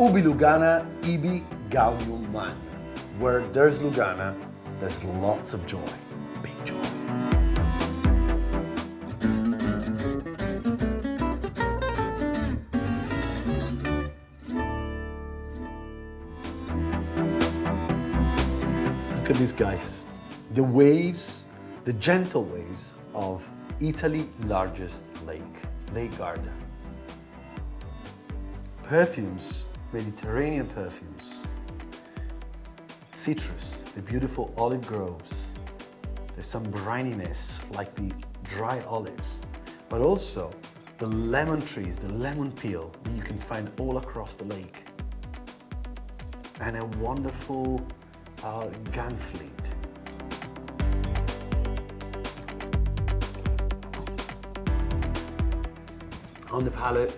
Ubi Lugana, ibi gaudium magnum. Where there's Lugana, there's lots of joy. Big joy. Look at these guys. The waves, the gentle waves of Italy's largest lake, Lake Garda. Perfumes, Mediterranean perfumes. Citrus, the beautiful olive groves. There's some brininess like the dry olives, but also the lemon trees, the lemon peel that you can find all across the lake. And a wonderful gun fleet. On the palate,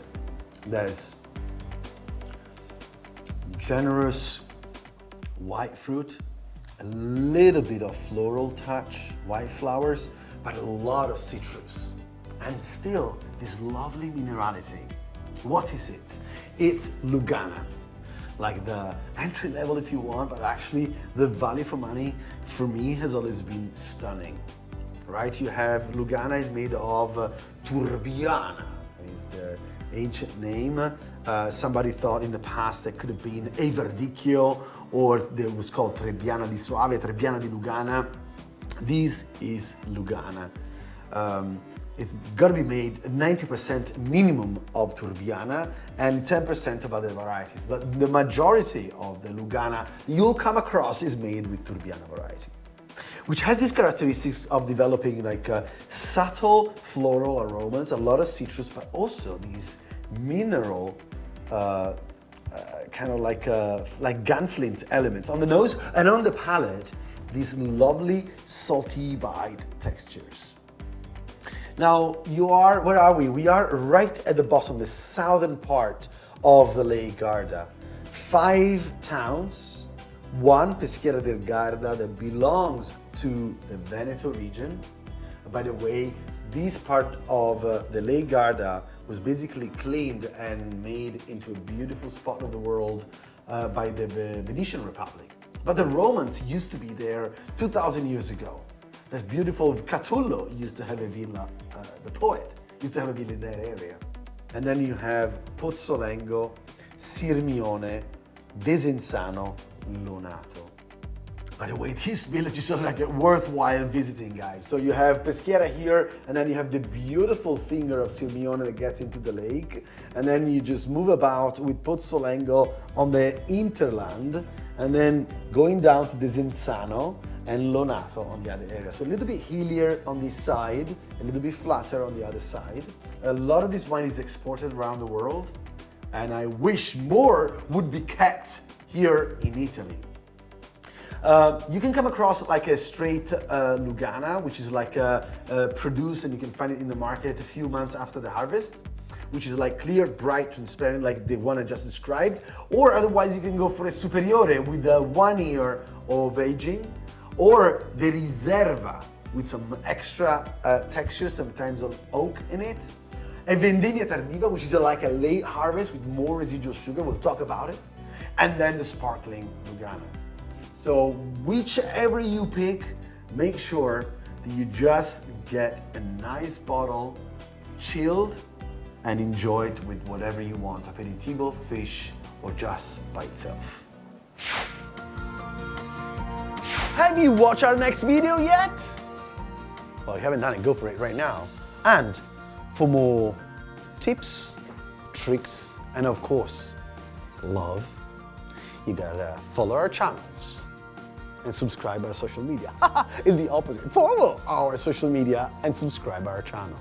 there's generous white fruit, a little bit of floral touch, white flowers, but a lot of citrus. And still, this lovely minerality. What is it? It's Lugana. Like the entry level if you want, but actually the value for money for me has always been stunning. Right? You have Lugana is made of Turbiana, is the ancient name. Somebody thought in the past that could have been Arrivederci, or it was called Trebbiana di Soave, Trebbiana di Lugana. This is Lugana. It's got to be made 90% minimum of Turbiana and 10% of other varieties. But the majority of the Lugana you'll come across is made with Turbiana variety, which has these characteristics of developing like subtle floral aromas, a lot of citrus, but also these mineral kind of like gunflint elements on the nose and on the palate, these lovely salty bite textures. Now, where are we? We are right at the bottom, the southern part of the Lake Garda. 5 towns, one Peschiera del Garda that belongs to the Veneto region. By the way, this part of the Lake Garda was basically cleaned and made into a beautiful spot of the world by the Venetian Republic. But the Romans used to be there 2,000 years ago. That's beautiful. Catullo used to have a villa, the poet used to have a villa in that area. And then you have Pozzolengo, Sirmione, Desenzano, Lonato. By the way, these villages are like worthwhile visiting, guys. So you have Peschiera here, and then you have the beautiful finger of Sirmione that gets into the lake. And then you just move about with Pozzolengo on the hinterland, and then going down to Desenzano and Lonato on the other area. So a little bit hillier on this side, a little bit flatter on the other side. A lot of this wine is exported around the world, and I wish more would be kept here in Italy. You can come across like a straight Lugana, which is like produced, and you can find it in the market a few months after the harvest, which is like clear, bright, transparent, like the one I just described. Or otherwise you can go for a Superiore with 1 year of aging, or the Riserva with some extra texture, sometimes of oak in it. A Vendemmia Tardiva, which is like a late harvest with more residual sugar, we'll talk about it. And then the sparkling Lugana. So whichever you pick, make sure that you just get a nice bottle, chilled, and enjoy it with whatever you want, aperitivo, fish, or just by itself. Have you watched our next video yet? Well, if you haven't done it, go for it right now. And for more tips, tricks, and of course, love, you gotta follow our channels and subscribe our social media. It's the opposite. Follow our social media and subscribe our channel.